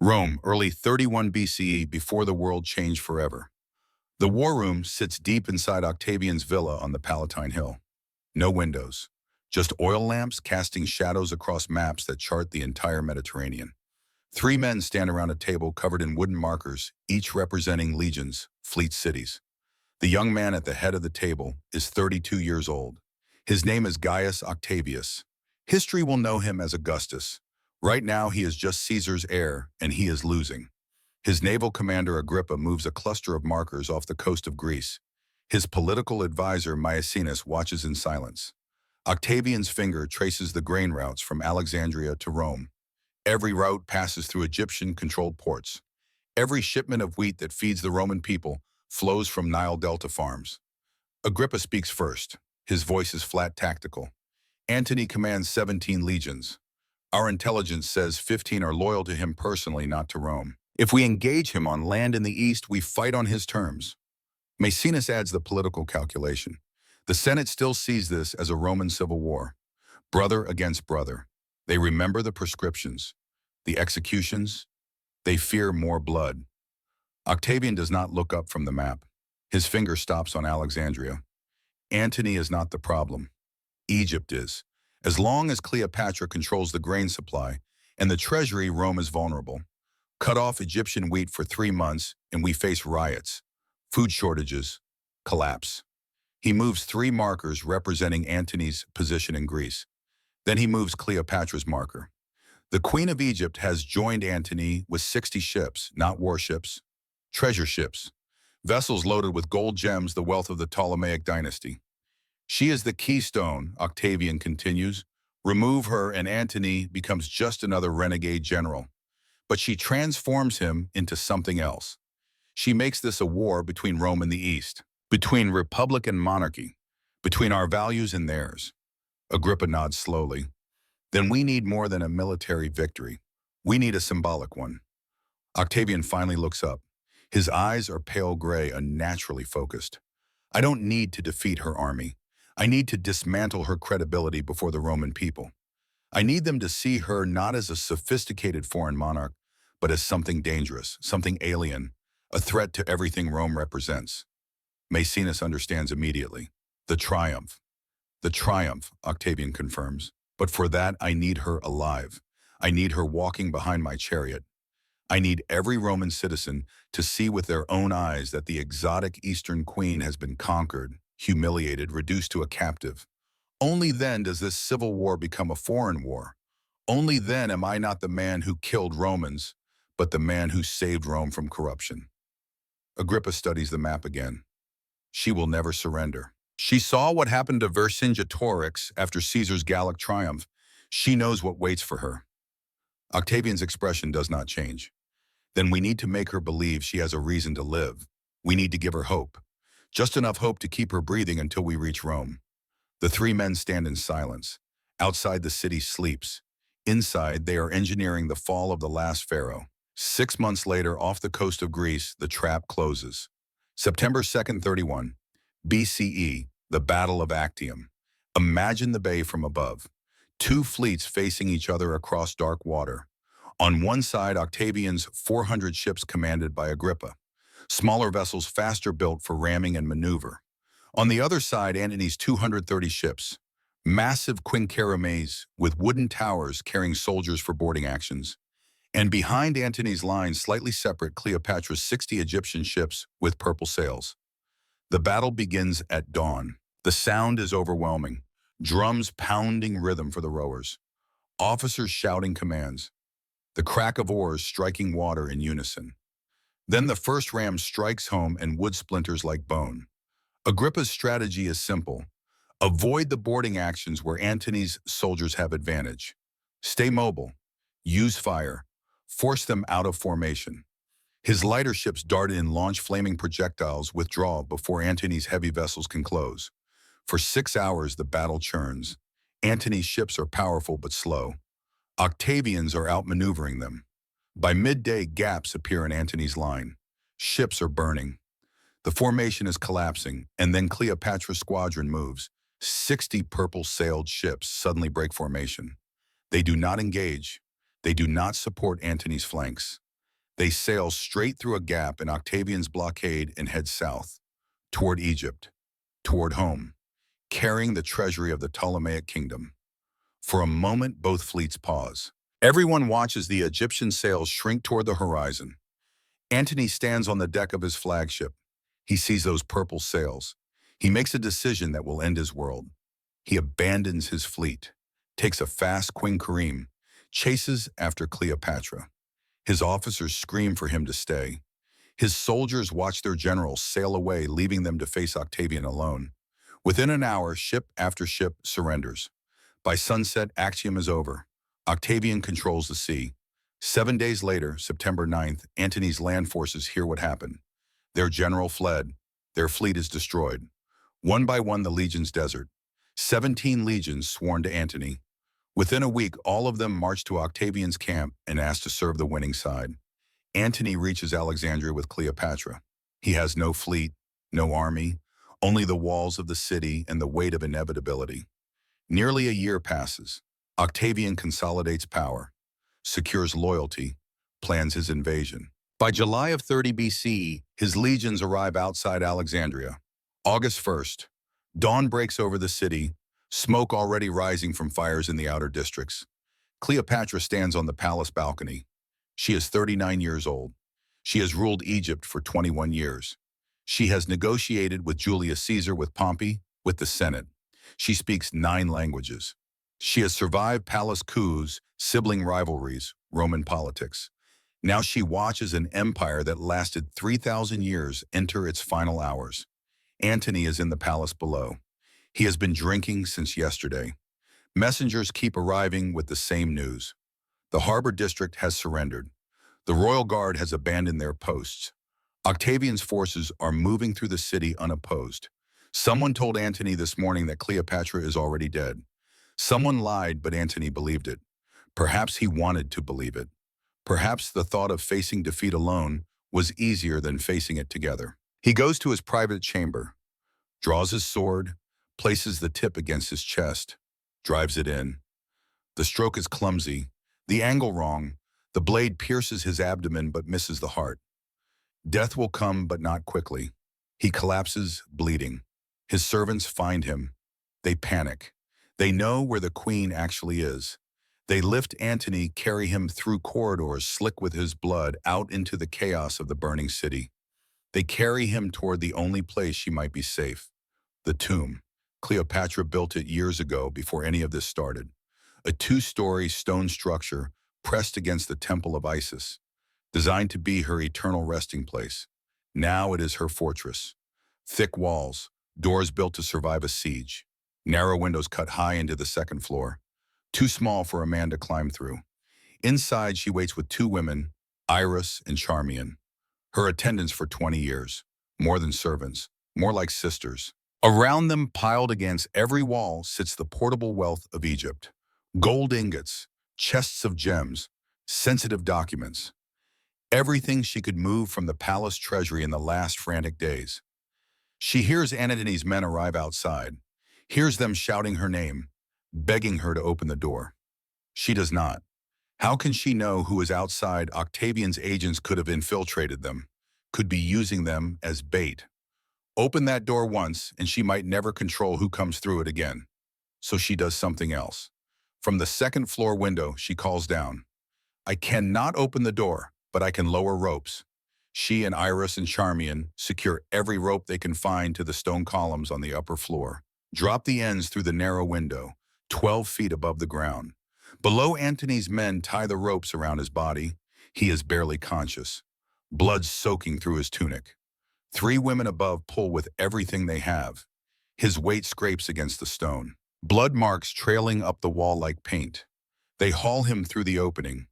Rome, early 31 BCE, before the world changed forever. The war room sits deep inside Octavian's villa on the Palatine Hill. No windows, just oil lamps casting shadows across maps that chart the entire Mediterranean. Three men stand around a table covered in wooden markers, each representing legions, fleet cities. The young man at the head of the table is 32 years old. His name is Gaius Octavius. History will know him as Augustus. Right now, he is just Caesar's heir, and he is losing. His naval commander Agrippa moves a cluster of markers off the coast of Greece. His political advisor Maecenas watches in silence. Octavian's finger traces the grain routes from Alexandria to Rome. Every route passes through Egyptian-controlled ports. Every shipment of wheat that feeds the Roman people flows from Nile Delta farms. Agrippa speaks first. His voice is flat tactical. Antony commands 17 legions. Our intelligence says 15 are loyal to him personally, not to Rome. If we engage him on land in the east, we fight on his terms. Maecenas adds the political calculation. The Senate still sees this as a Roman civil war. Brother against brother. They remember the prescriptions, the executions. They fear more blood. Octavian does not look up from the map. His finger stops on Alexandria. Antony is not the problem. Egypt is. As long as Cleopatra controls the grain supply and the treasury, Rome is vulnerable. Cut off Egyptian wheat for 3 months and we face riots, food shortages, collapse. He moves 3 markers representing Antony's position in Greece. Then he moves Cleopatra's marker. The Queen of Egypt has joined Antony with 60 ships, not warships, treasure ships, vessels loaded with gold gems, the wealth of the Ptolemaic dynasty. She is the keystone, Octavian continues. Remove her and Antony becomes just another renegade general. But she transforms him into something else. She makes this a war between Rome and the East, between republic and monarchy, between our values and theirs. Agrippa nods slowly. Then we need more than a military victory. We need a symbolic one. Octavian finally looks up. His eyes are pale gray, unnaturally focused. I don't need to defeat her army. I need to dismantle her credibility before the Roman people. I need them to see her not as a sophisticated foreign monarch, but as something dangerous, something alien, a threat to everything Rome represents. Maecenas understands immediately. The triumph, Octavian confirms. But for that, I need her alive. I need her walking behind my chariot. I need every Roman citizen to see with their own eyes that the exotic Eastern queen has been conquered, humiliated, reduced to a captive. Only then does this civil war become a foreign war. Only then am I not the man who killed Romans, but the man who saved Rome from corruption. Agrippa studies the map again. She will never surrender. She saw what happened to Vercingetorix after Caesar's Gallic triumph. She knows what waits for her. Octavian's expression does not change. Then we need to make her believe she has a reason to live. We need to give her hope. Just enough hope to keep her breathing until we reach Rome. The 3 men stand in silence. Outside, the city sleeps. Inside, they are engineering the fall of the last pharaoh. 6 months later, off the coast of Greece, the trap closes. September 2nd, 31, BCE, the Battle of Actium. Imagine the bay from above. 2 fleets facing each other across dark water. On one side, Octavian's 400 ships commanded by Agrippa. Smaller vessels faster built for ramming and maneuver. On the other side, Antony's 230 ships. Massive quinqueremes with wooden towers carrying soldiers for boarding actions. And behind Antony's lines, slightly separate, Cleopatra's 60 Egyptian ships with purple sails. The battle begins at dawn. The sound is overwhelming. Drums pounding rhythm for the rowers. Officers shouting commands. The crack of oars striking water in unison. Then the first ram strikes home and wood splinters like bone. Agrippa's strategy is simple. Avoid the boarding actions where Antony's soldiers have advantage. Stay mobile. Use fire. Force them out of formation. His lighter ships dart in, launch flaming projectiles, withdraw before Antony's heavy vessels can close. For 6 hours, the battle churns. Antony's ships are powerful but slow. Octavians are outmaneuvering them. By midday, gaps appear in Antony's line. Ships are burning. The formation is collapsing, and then Cleopatra's squadron moves. 60 purple-sailed ships suddenly break formation. They do not engage. They do not support Antony's flanks. They sail straight through a gap in Octavian's blockade and head south, toward Egypt, toward home, carrying the treasury of the Ptolemaic kingdom. For a moment, both fleets pause. Everyone watches the Egyptian sails shrink toward the horizon. Antony stands on the deck of his flagship. He sees those purple sails. He makes a decision that will end his world. He abandons his fleet, takes a fast Queen Kareem, chases after Cleopatra. His officers scream for him to stay. His soldiers watch their generals sail away, leaving them to face Octavian alone. Within an hour, ship after ship surrenders. By sunset, Actium is over. Octavian controls the sea. 7 days later, September 9th, Antony's land forces hear what happened. Their general fled. Their fleet is destroyed. One by one, the legions desert. 17 legions sworn to Antony. Within a week, all of them march to Octavian's camp and ask to serve the winning side. Antony reaches Alexandria with Cleopatra. He has no fleet, no army, only the walls of the city and the weight of inevitability. Nearly a year passes. Octavian consolidates power, secures loyalty, plans his invasion. By July of 30 BCE, his legions arrive outside Alexandria. August 1st, dawn breaks over the city, smoke already rising from fires in the outer districts. Cleopatra stands on the palace balcony. She is 39 years old. She has ruled Egypt for 21 years. She has negotiated with Julius Caesar, with Pompey, with the Senate. She speaks 9 languages. She has survived palace coups, sibling rivalries, Roman politics. Now she watches an empire that lasted 3,000 years enter its final hours. Antony is in the palace below. He has been drinking since yesterday. Messengers keep arriving with the same news. The harbor district has surrendered. The royal guard has abandoned their posts. Octavian's forces are moving through the city unopposed. Someone told Antony this morning that Cleopatra is already dead. Someone lied, but Antony believed it. Perhaps he wanted to believe it. Perhaps the thought of facing defeat alone was easier than facing it together. He goes to his private chamber, draws his sword, places the tip against his chest, drives it in. The stroke is clumsy, the angle wrong. The blade pierces his abdomen but misses the heart. Death will come, but not quickly. He collapses, bleeding. His servants find him. They panic. They know where the queen actually is. They lift Antony, carry him through corridors slick with his blood, out into the chaos of the burning city. They carry him toward the only place she might be safe, the tomb. Cleopatra built it years ago, before any of this started. A 2-story stone structure pressed against the temple of Isis, designed to be her eternal resting place. Now it is her fortress. Thick walls, doors built to survive a siege. Narrow windows cut high into the second floor, too small for a man to climb through. Inside, she waits with 2 women, Iris and Charmian, her attendants for 20 years, more than servants, more like sisters. Around them, piled against every wall, sits the portable wealth of Egypt. Gold ingots, chests of gems, sensitive documents. Everything she could move from the palace treasury in the last frantic days. She hears Antony's men arrive outside, hears them shouting her name, begging her to open the door. She does not. How can she know who is outside? Octavian's agents could have infiltrated them, could be using them as bait. Open that door once, and she might never control who comes through it again. So she does something else. From the second floor window, she calls down, "I cannot open the door, but I can lower ropes." She and Iris and Charmian secure every rope they can find to the stone columns on the upper floor. Drop the ends through the narrow window, 12 feet above the ground. Below, Antony's men tie the ropes around his body. He is barely conscious, blood soaking through his tunic. 3 women above pull with everything they have. His weight scrapes against the stone, blood marks trailing up the wall like paint. They haul him through the opening,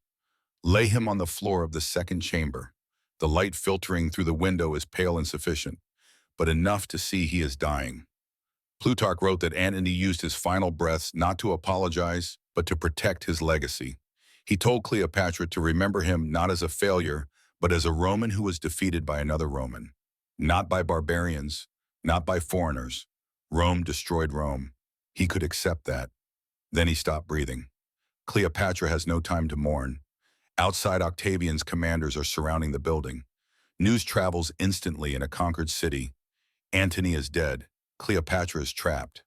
lay him on the floor of the second chamber. The light filtering through the window is pale and sufficient, but enough to see he is dying. Plutarch wrote that Antony used his final breaths not to apologize, but to protect his legacy. He told Cleopatra to remember him not as a failure, but as a Roman who was defeated by another Roman. Not by barbarians, not by foreigners. Rome destroyed Rome. He could accept that. Then he stopped breathing. Cleopatra has no time to mourn. Outside, Octavian's commanders are surrounding the building. News travels instantly in a conquered city. Antony is dead. Cleopatra is trapped.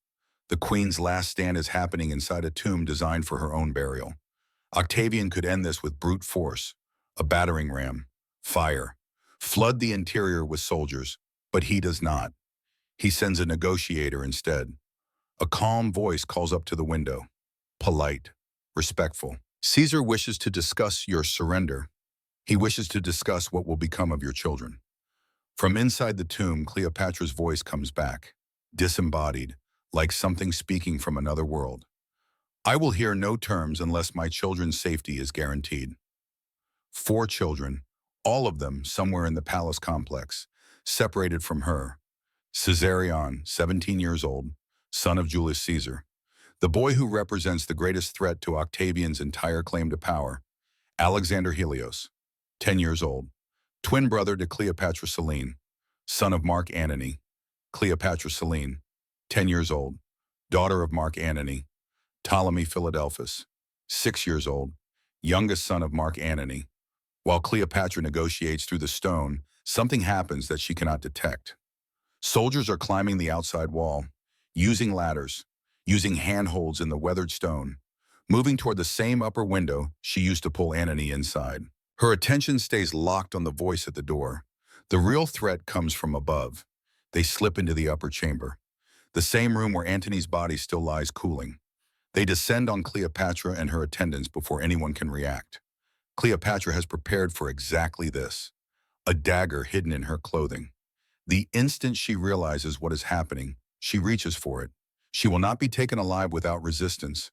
The queen's last stand is happening inside a tomb designed for her own burial. Octavian could end this with brute force, a battering ram, fire, flood the interior with soldiers, but he does not. He sends a negotiator instead. A calm voice calls up to the window, polite, respectful. Caesar wishes to discuss your surrender. He wishes to discuss what will become of your children. From inside the tomb, Cleopatra's voice comes back, disembodied, like something speaking from another world. I will hear no terms unless my children's safety is guaranteed. 4 children, all of them somewhere in the palace complex, separated from her. Caesarion, 17 years old, son of Julius Caesar, the boy who represents the greatest threat to Octavian's entire claim to power. Alexander Helios, 10 years old, twin brother to Cleopatra Selene, son of Mark Antony. Cleopatra Selene, 10 years old, daughter of Mark Antony. Ptolemy Philadelphus, 6 years old, youngest son of Mark Antony. While Cleopatra negotiates through the stone, something happens that she cannot detect. Soldiers are climbing the outside wall, using ladders, using handholds in the weathered stone, moving toward the same upper window she used to pull Antony inside. Her attention stays locked on the voice at the door. The real threat comes from above. They slip into the upper chamber, the same room where Antony's body still lies cooling. They descend on Cleopatra and her attendants before anyone can react. Cleopatra has prepared for exactly this, a dagger hidden in her clothing. The instant she realizes what is happening, she reaches for it. She will not be taken alive without resistance,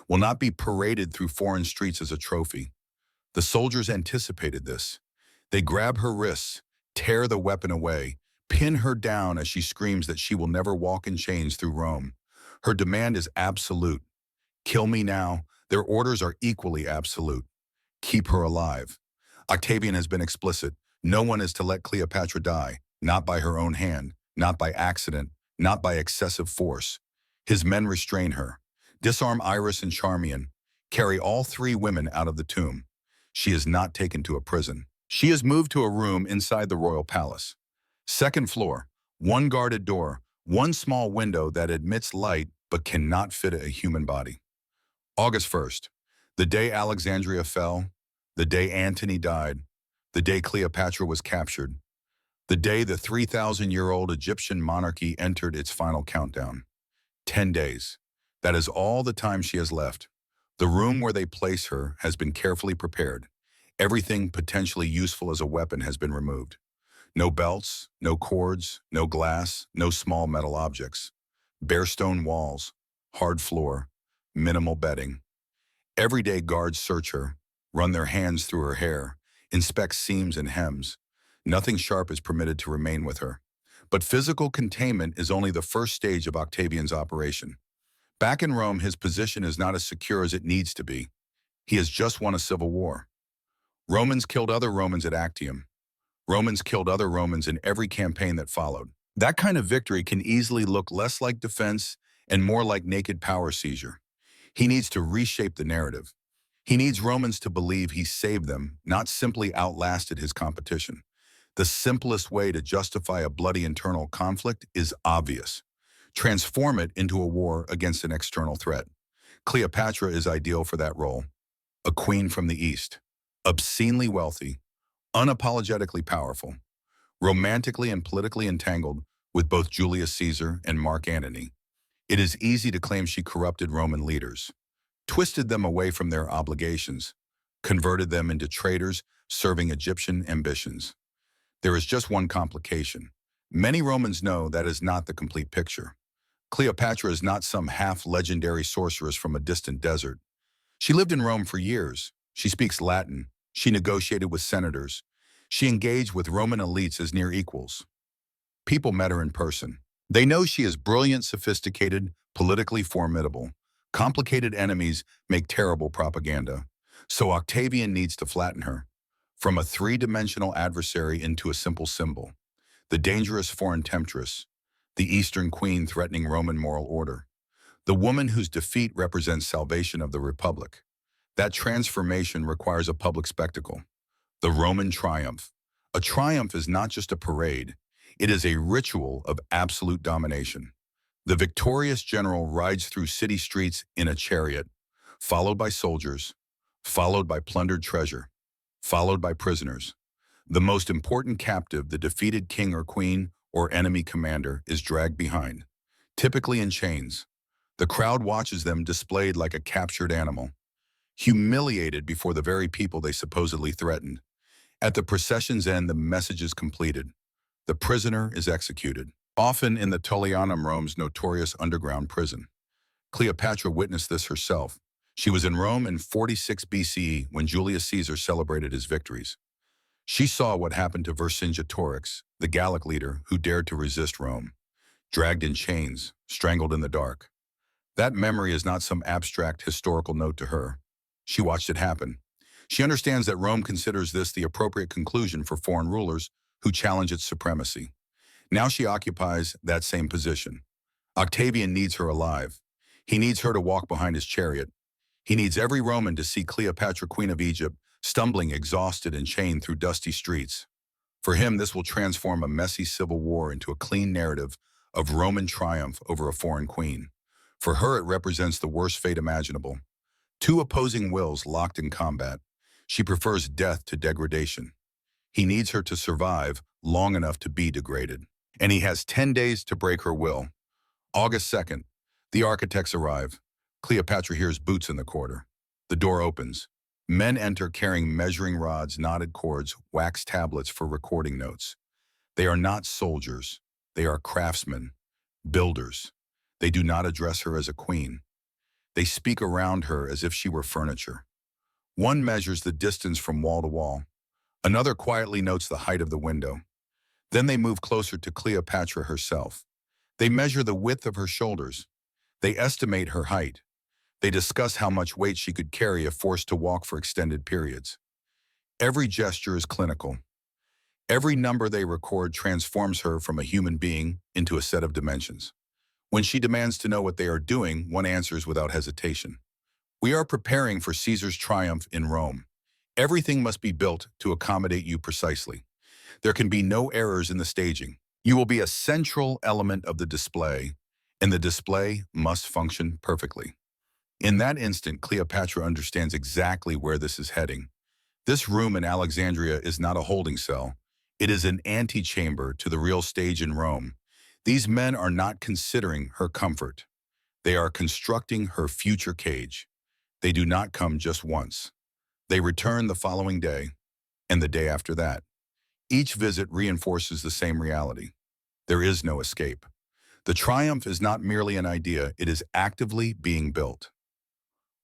will not be paraded through foreign streets as a trophy. The soldiers anticipated this. They grab her wrists, tear the weapon away, pin her down as she screams that she will never walk in chains through Rome. Her demand is absolute. Kill me now. Their orders are equally absolute. Keep her alive. Octavian has been explicit. No one is to let Cleopatra die, not by her own hand, not by accident, not by excessive force. His men restrain her, disarm Iris and Charmian, carry all 3 women out of the tomb. She is not taken to a prison. She is moved to a room inside the royal palace. 2nd floor, 1 guarded door, 1 small window that admits light but cannot fit a human body. August 1st, the day Alexandria fell, the day Antony died, the day Cleopatra was captured, the day the 3,000-year-old Egyptian monarchy entered its final countdown. 10 days. That is all the time she has left. The room where they place her has been carefully prepared. Everything potentially useful as a weapon has been removed. No belts, no cords, no glass, no small metal objects. Bare stone walls, hard floor, minimal bedding. Every day guards search her, run their hands through her hair, inspect seams and hems. Nothing sharp is permitted to remain with her. But physical containment is only the first stage of Octavian's operation. Back in Rome, his position is not as secure as it needs to be. He has just won a civil war. Romans killed other Romans at Actium. Romans killed other Romans in every campaign that followed. That kind of victory can easily look less like defense and more like naked power seizure. He needs to reshape the narrative. He needs Romans to believe he saved them, not simply outlasted his competition. The simplest way to justify a bloody internal conflict is obvious. Transform it into a war against an external threat. Cleopatra is ideal for that role. A queen from the East, obscenely wealthy, unapologetically powerful, romantically and politically entangled with both Julius Caesar and Mark Antony. It is easy to claim she corrupted Roman leaders, twisted them away from their obligations, converted them into traitors serving Egyptian ambitions. There is just one complication. Many Romans know that is not the complete picture. Cleopatra is not some half-legendary sorceress from a distant desert. She lived in Rome for years. She speaks Latin. She negotiated with senators. She engaged with Roman elites as near equals. People met her in person. They know she is brilliant, sophisticated, politically formidable. Complicated enemies make terrible propaganda. So Octavian needs to flatten her. From a 3-dimensional adversary into a simple symbol. The dangerous foreign temptress. The Eastern queen threatening Roman moral order. The woman whose defeat represents salvation of the Republic. That transformation requires a public spectacle. The Roman triumph. A triumph is not just a parade. It is a ritual of absolute domination. The victorious general rides through city streets in a chariot, followed by soldiers, followed by plundered treasure, followed by prisoners. The most important captive, the defeated king or queen or enemy commander, is dragged behind, typically in chains. The crowd watches them displayed like a captured animal, humiliated before the very people they supposedly threatened. At the procession's end, the message is completed. The prisoner is executed, often in the Tullianum, Rome's notorious underground prison. Cleopatra witnessed this herself. She was in Rome in 46 BCE when Julius Caesar celebrated his victories. She saw what happened to Vercingetorix, the Gallic leader who dared to resist Rome, dragged in chains, strangled in the dark. That memory is not some abstract historical note to her. She watched it happen. She understands that Rome considers this the appropriate conclusion for foreign rulers who challenge its supremacy. Now she occupies that same position. Octavian needs her alive. He needs her to walk behind his chariot. He needs every Roman to see Cleopatra, Queen of Egypt, stumbling, exhausted, and chained through dusty streets. For him, this will transform a messy civil war into a clean narrative of Roman triumph over a foreign queen. For her, it represents the worst fate imaginable. Two opposing wills locked in combat. She prefers death to degradation. He needs her to survive long enough to be degraded. And he has 10 days to break her will. August 2nd, the architects arrive. Cleopatra hears boots in the corridor. The door opens. Men enter carrying measuring rods, knotted cords, wax tablets for recording notes. They are not soldiers. They are craftsmen, builders. They do not address her as a queen. They speak around her as if she were furniture. One measures the distance from wall to wall. Another quietly notes the height of the window. Then they move closer to Cleopatra herself. They measure the width of her shoulders. They estimate her height. They discuss how much weight she could carry if forced to walk for extended periods. Every gesture is clinical. Every number they record transforms her from a human being into a set of dimensions. When she demands to know what they are doing, one answers without hesitation. We are preparing for Caesar's triumph in Rome. Everything must be built to accommodate you precisely. There can be no errors in the staging. You will be a central element of the display, and the display must function perfectly. In that instant, Cleopatra understands exactly where this is heading. This room in Alexandria is not a holding cell. It is an antechamber to the real stage in Rome. These men are not considering her comfort. They are constructing her future cage. They do not come just once. They return the following day, and the day after that. Each visit reinforces the same reality. There is no escape. The triumph is not merely an idea, it is actively being built.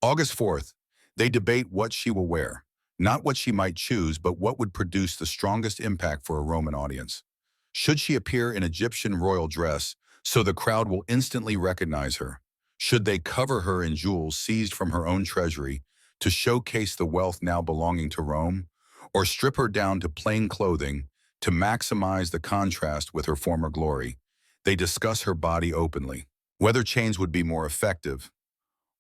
August 4th, they debate what she will wear. Not what she might choose, but what would produce the strongest impact for a Roman audience. Should she appear in Egyptian royal dress so the crowd will instantly recognize her? Should they cover her in jewels seized from her own treasury to showcase the wealth now belonging to Rome? Or strip her down to plain clothing to maximize the contrast with her former glory? They discuss her body openly. Whether chains would be more effective,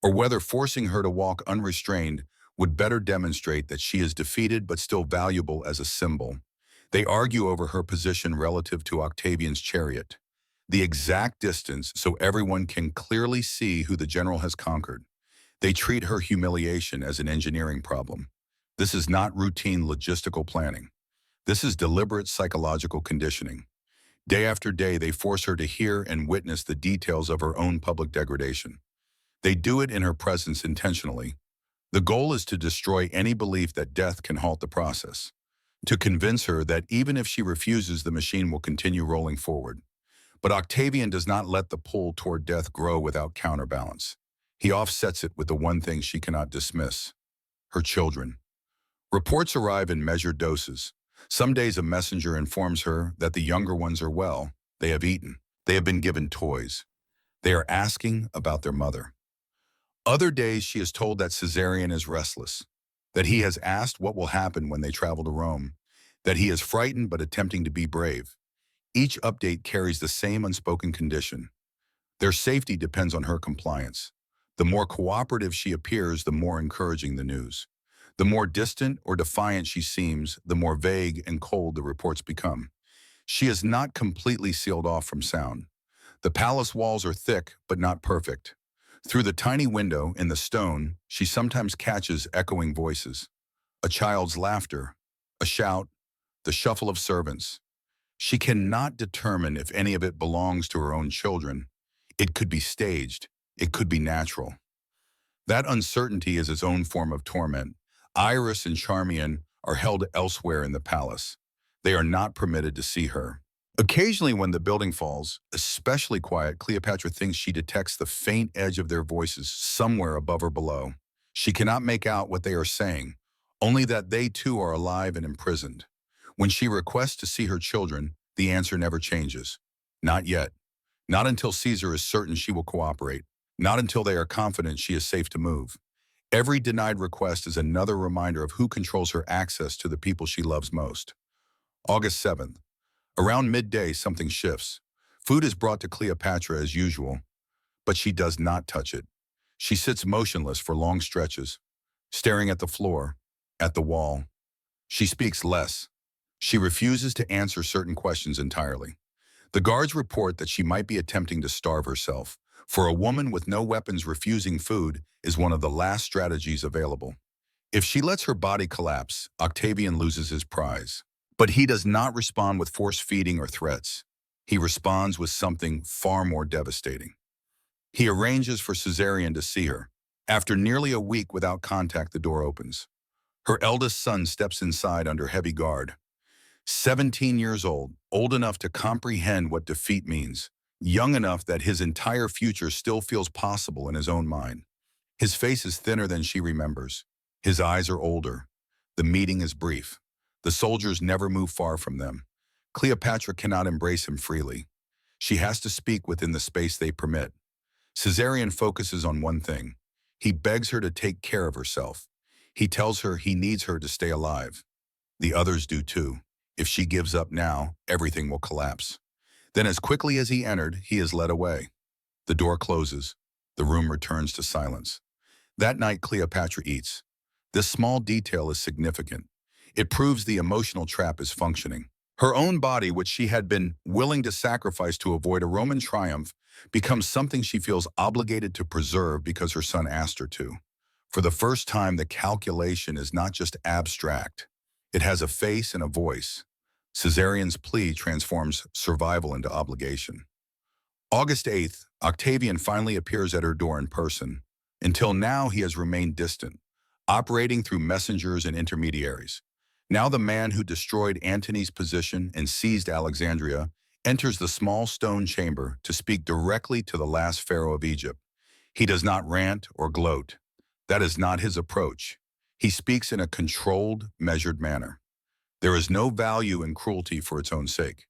or whether forcing her to walk unrestrained would better demonstrate that she is defeated but still valuable as a symbol. They argue over her position relative to Octavian's chariot, the exact distance so everyone can clearly see who the general has conquered. They treat her humiliation as an engineering problem. This is not routine logistical planning. This is deliberate psychological conditioning. Day after day, they force her to hear and witness the details of her own public degradation. They do it in her presence intentionally. The goal is to destroy any belief that death can halt the process, to convince her that even if she refuses, the machine will continue rolling forward. But Octavian does not let the pull toward death grow without counterbalance. He offsets it with the one thing she cannot dismiss: her children. Reports arrive in measured doses. Some days a messenger informs her that the younger ones are well. They have eaten. They have been given toys. They are asking about their mother. Other days she is told that Caesarion is restless, that he has asked what will happen when they travel to Rome, that he is frightened but attempting to be brave. Each update carries the same unspoken condition. Their safety depends on her compliance. The more cooperative she appears, the more encouraging the news. The more distant or defiant she seems, the more vague and cold the reports become. She is not completely sealed off from sound. The palace walls are thick, but not perfect. Through the tiny window in the stone, she sometimes catches echoing voices. A child's laughter, a shout, the shuffle of servants. She cannot determine if any of it belongs to her own children. It could be staged. It could be natural. That uncertainty is its own form of torment. Iris and Charmian are held elsewhere in the palace. They are not permitted to see her. Occasionally when the building falls, especially quiet, Cleopatra thinks she detects the faint edge of their voices somewhere above or below. She cannot make out what they are saying, only that they too are alive and imprisoned. When she requests to see her children, the answer never changes. Not yet. Not until Caesar is certain she will cooperate. Not until they are confident she is safe to move. Every denied request is another reminder of who controls her access to the people she loves most. August 7th. Around midday, something shifts. Food is brought to Cleopatra as usual, but she does not touch it. She sits motionless for long stretches, staring at the floor, at the wall. She speaks less. She refuses to answer certain questions entirely. The guards report that she might be attempting to starve herself. For a woman with no weapons, refusing food is one of the last strategies available. If she lets her body collapse, Octavian loses his prize. But he does not respond with force feeding or threats. He responds with something far more devastating. He arranges for Caesarion to see her. After nearly a week without contact, the door opens. Her eldest son steps inside under heavy guard. 17 years old enough to comprehend what defeat means, young enough that his entire future still feels possible in his own mind. His face is thinner than she remembers. His eyes are older. The meeting is brief. The soldiers never move far from them. Cleopatra cannot embrace him freely. She has to speak within the space they permit. Caesarion focuses on one thing. He begs her to take care of herself. He tells her he needs her to stay alive. The others do too. If she gives up now, everything will collapse. Then as quickly as he entered, he is led away. The door closes. The room returns to silence. That night, Cleopatra eats. This small detail is significant. It proves the emotional trap is functioning. Her own body, which she had been willing to sacrifice to avoid a Roman triumph, becomes something she feels obligated to preserve because her son asked her to. For the first time, the calculation is not just abstract. It has a face and a voice. Caesarion's plea transforms survival into obligation. August 8th, Octavian finally appears at her door in person. Until now, he has remained distant, operating through messengers and intermediaries. Now the man who destroyed Antony's position and seized Alexandria enters the small stone chamber to speak directly to the last pharaoh of Egypt. He does not rant or gloat. That is not his approach. He speaks in a controlled, measured manner. There is no value in cruelty for its own sake.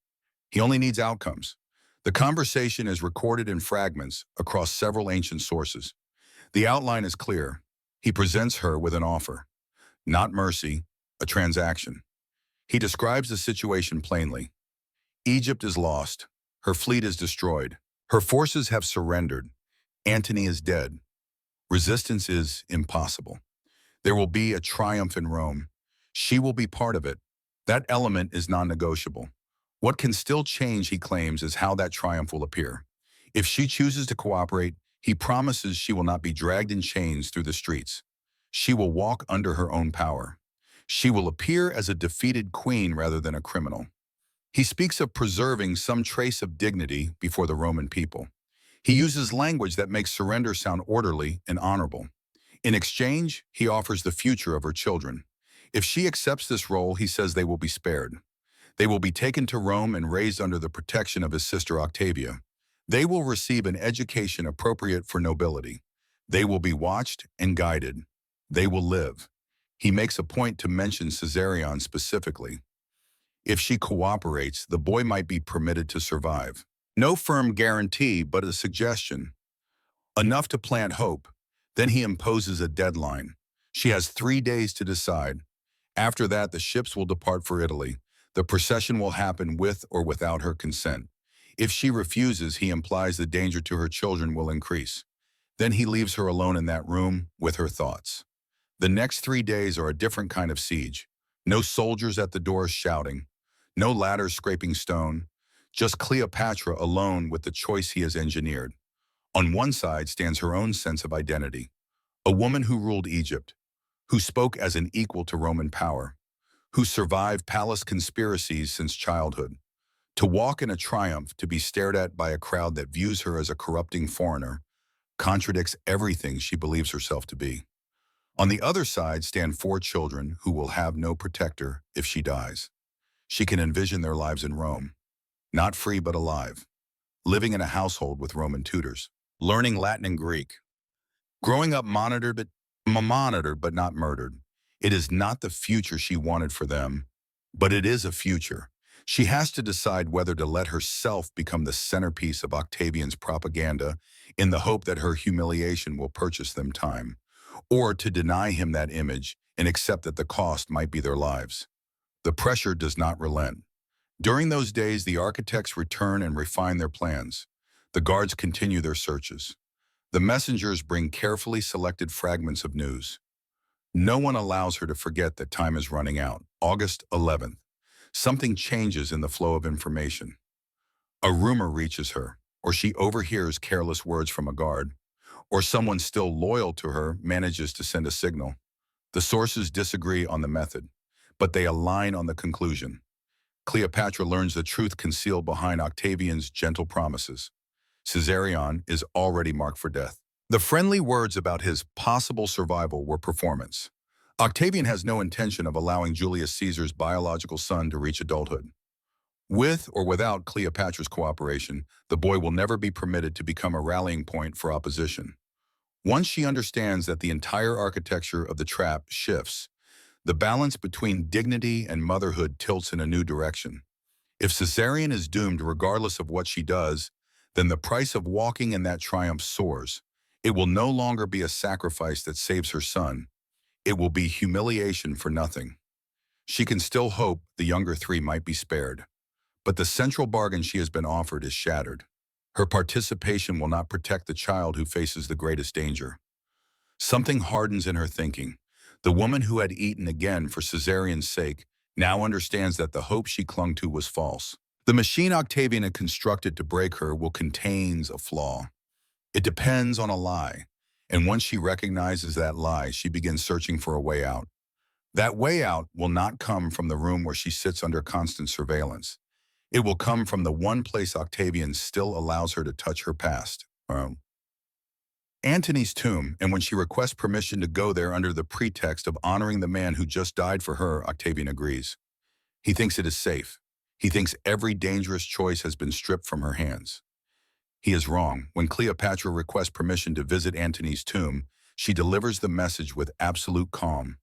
He only needs outcomes. The conversation is recorded in fragments across several ancient sources. The outline is clear. He presents her with an offer. Not mercy, a transaction. He describes the situation plainly. Egypt is lost. Her fleet is destroyed. Her forces have surrendered. Antony is dead. Resistance is impossible. There will be a triumph in Rome. She will be part of it. That element is non-negotiable. What can still change, he claims, is how that triumph will appear. If she chooses to cooperate, he promises she will not be dragged in chains through the streets. She will walk under her own power. She will appear as a defeated queen rather than a criminal. He speaks of preserving some trace of dignity before the Roman people. He uses language that makes surrender sound orderly and honorable. In exchange, he offers the future of her children. If she accepts this role, he says they will be spared. They will be taken to Rome and raised under the protection of his sister Octavia. They will receive an education appropriate for nobility. They will be watched and guided. They will live. He makes a point to mention Caesarion specifically. If she cooperates, the boy might be permitted to survive. No firm guarantee, but a suggestion. Enough to plant hope. Then he imposes a deadline. She has 3 days to decide. After that, the ships will depart for Italy. The procession will happen with or without her consent. If she refuses, he implies the danger to her children will increase. Then he leaves her alone in that room with her thoughts. The next 3 days are a different kind of siege. No soldiers at the doors shouting, no ladders scraping stone, just Cleopatra alone with the choice he has engineered. On one side stands her own sense of identity, a woman who ruled Egypt, who spoke as an equal to Roman power, who survived palace conspiracies since childhood. To walk in a triumph, to be stared at by a crowd that views her as a corrupting foreigner, contradicts everything she believes herself to be. On the other side stand 4 children who will have no protector if she dies. She can envision their lives in Rome, not free but alive, living in a household with Roman tutors, learning Latin and Greek, growing up monitored but not murdered. It is not the future she wanted for them, but it is a future. She has to decide whether to let herself become the centerpiece of Octavian's propaganda in the hope that her humiliation will purchase them time, or to deny him that image and accept that the cost might be their lives. The pressure does not relent. During those days, the architects return and refine their plans. The guards continue their searches. The messengers bring carefully selected fragments of news. No one allows her to forget that time is running out. August 11th. Something changes in the flow of information. A rumor reaches her, or she overhears careless words from a guard, or someone still loyal to her manages to send a signal. The sources disagree on the method, but they align on the conclusion. Cleopatra learns the truth concealed behind Octavian's gentle promises. Caesarion is already marked for death. The friendly words about his possible survival were performance. Octavian has no intention of allowing Julius Caesar's biological son to reach adulthood. With or without Cleopatra's cooperation, the boy will never be permitted to become a rallying point for opposition. Once she understands that the entire architecture of the trap shifts, the balance between dignity and motherhood tilts in a new direction. If Caesarion is doomed regardless of what she does, then the price of walking in that triumph soars. It will no longer be a sacrifice that saves her son. It will be humiliation for nothing. She can still hope the younger 3 might be spared, but the central bargain she has been offered is shattered. Her participation will not protect the child who faces the greatest danger. Something hardens in her thinking. The woman who had eaten again for Caesarion's sake now understands that the hope she clung to was false. The machine Octavian had constructed to break her will contains a flaw. It depends on a lie, and once she recognizes that lie, she begins searching for a way out. That way out will not come from the room where she sits under constant surveillance. It will come from the one place Octavian still allows her to touch her past. Antony's tomb, and when she requests permission to go there under the pretext of honoring the man who just died for her, Octavian agrees. He thinks it is safe. He thinks every dangerous choice has been stripped from her hands. He is wrong. When Cleopatra requests permission to visit Antony's tomb, she delivers the message with absolute calm.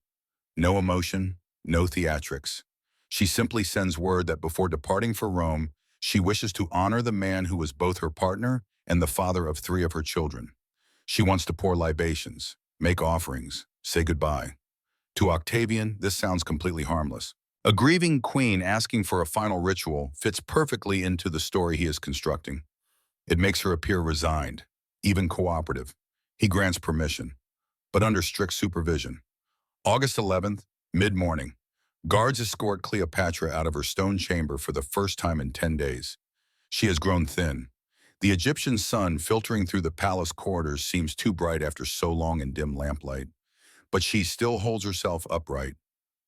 No emotion, no theatrics. She simply sends word that before departing for Rome, she wishes to honor the man who was both her partner and the father of 3 of her children. She wants to pour libations, make offerings, say goodbye. To Octavian, this sounds completely harmless. A grieving queen asking for a final ritual fits perfectly into the story he is constructing. It makes her appear resigned, even cooperative. He grants permission, but under strict supervision. August 11th, mid-morning. Guards escort Cleopatra out of her stone chamber for the first time in 10 days. She has grown thin. The Egyptian sun filtering through the palace corridors seems too bright after so long in dim lamplight. But she still holds herself upright.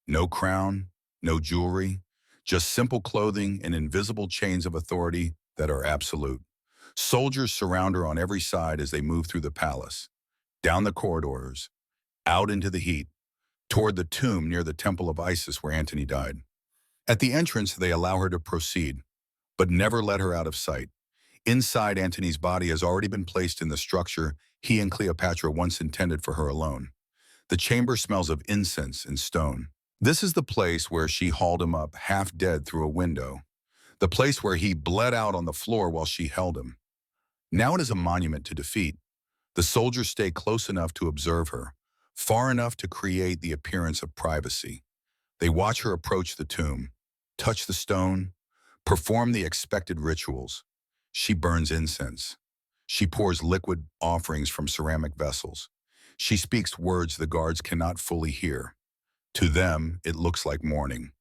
No crown, no jewelry, just simple clothing and invisible chains of authority that are absolute. Soldiers surround her on every side as they move through the palace, down the corridors, out into the heat, toward the tomb near the temple of Isis where Antony died. At the entrance, they allow her to proceed, but never let her out of sight. Inside, Antony's body has already been placed in the structure he and Cleopatra once intended for her alone. The chamber smells of incense and stone. This is the place where she hauled him up half dead through a window, the place where he bled out on the floor while she held him. Now it is a monument to defeat. The soldiers stay close enough to observe her, far enough to create the appearance of privacy. They watch her approach the tomb, touch the stone, perform the expected rituals. She burns incense. She pours liquid offerings from ceramic vessels. She speaks words the guards cannot fully hear. To them, it looks like mourning.